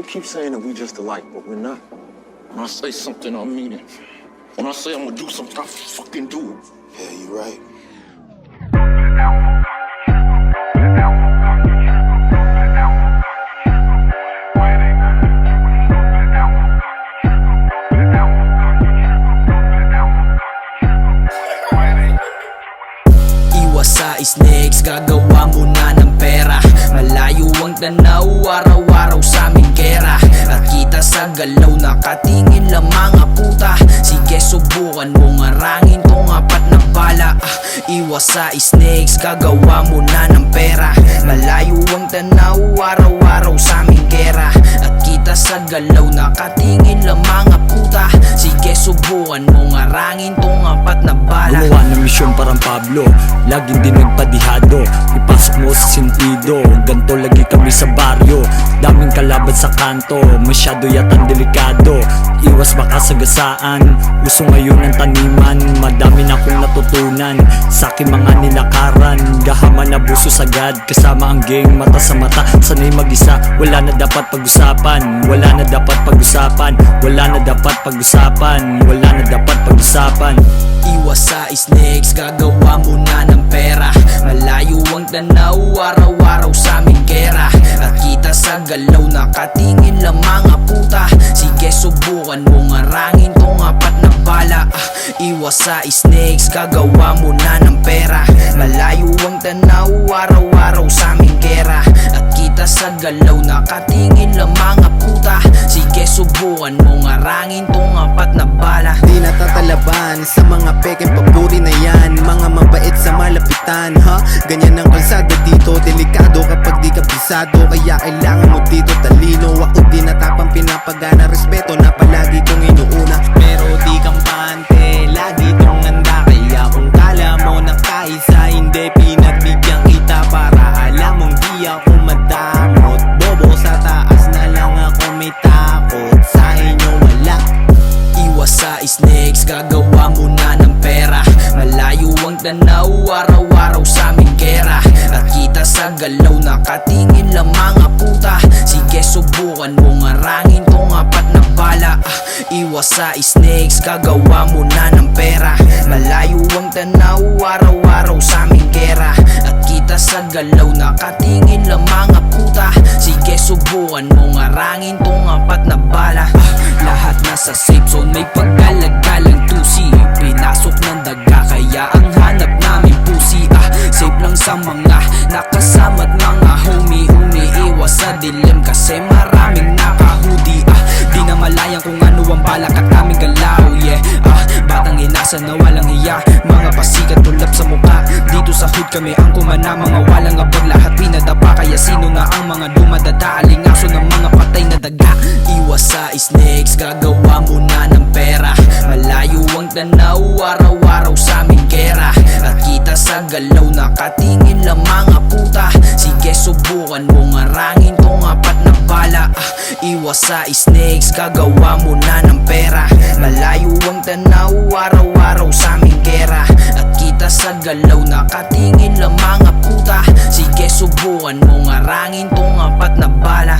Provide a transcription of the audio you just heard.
keep saying that we just alike, but we're not. When I say something, I mean it. When I say I'm gonna do something, I fucking do it. Yeah, you're right. Iwas sa snakes, gagawa muna ng pera. Malayo ang tanaw, araw-araw sa aming gera. At kita sa galaw, nakatingin lang mga puta. Sige subukan mong arangin tong apat na bala. Iwas sa snakes, gagawa muna ng pera. Malayo ang tanaw, araw-araw sa aming gera. At kita sa galaw, nakatingin lang mga puta. Sige subukan mong arangin tong apat na bala. Gumawa ng misyon parang Pablo, laging din nagpadihado. Ipasok mo sa sentido, ganto lagi kami sa baryo. Daming kalaban sa kanto, masyado yatang delikado. Iwas baka sagasaan, uso ngayon ang taniman. Madami na akong natutunan sa aking mga nilakaran. Gahaman na buso sagad, kasama ang gang, mata sa mata. Sanay mag-isa, wala na dapat pag-usapan. Wala na dapat pag-usapan. Wala na dapat pag-usapan. Wala na dapat pag-usapan. Iwas sa snakes, gagawa muna ng pera. Malayo ang tanaw, araw-araw sa aming gera. At kita sa galaw, nakatingin lang mga puta. Sige subukan mong arangin tong apat na bala. Iwas sa snakes, gagawa muna ng pera. Malayo ang tanaw, araw-araw sa aming gera. At kita sa galaw, nakatingin lang mga puta. Sige subukan mong arangin tong apat na bala. Di natatalaban sa mga pekeng papuri na yan. Mga mabait sa malapitan, ha? Ganyan ang kalsada dito, delikado kapag di ka pisado. Kaya kailangan mo dito talino. Ako di natapang pinapagana, respeto na palagi kong inuuna. Pero di kampante, lagi tong handa. Kaya kung kala mo na kaisa, hindi pinagbigyan kita. Para alam mong di ako madamot. Bobo sa taas na lang ako may takot. Sa inyo wala. Iwas sa snakes, gagawa muna ng pera. Malayo ang tanaw, araw-araw sa aming gera. At kita sa galaw, nakatingin lang mga puta. Sige subukan mong arangin tong apat na bala. Iwas sa snakes, gagawa muna ng pera. Malayo ang tanaw, araw-araw sa aming gera. At kita sa galaw, nakatingin lang mga puta. Sige subukan mong arangin tong apat na bala. Lahat nasa safe zone, may paggalagalang tusi. Pinasok ng daga, kaya ang hanap namin pusi. Safe lang sa mga nakasama't mga homie. Umiiwas sa dilim kasi maraming nakahudi. Di na malayan kung ano ang balak at aming galaw, yeah. Batang inasa na walang hiya, mga pasikat tulap sa mukha. Dito sa hood kami ang kumana, mga walang abag, lahat pinadapa. Kaya sino na ang mga dumadada, alingaso ng mga patay na daga. Iwas sa snakes, gagawa muna ng pera. Malayo ang tanaw, araw-araw sa aming gera. At kita sa galaw, nakatingin lang mga puta. Sige subukan mong arangin tong apat na bala. Iwas sa snakes, gagawa muna ng pera. Malayo ang tanaw, araw-araw sa aming gera. At kita sa galaw, nakatingin lang mga puta. Sige subukan mong arangin tong apat na bala.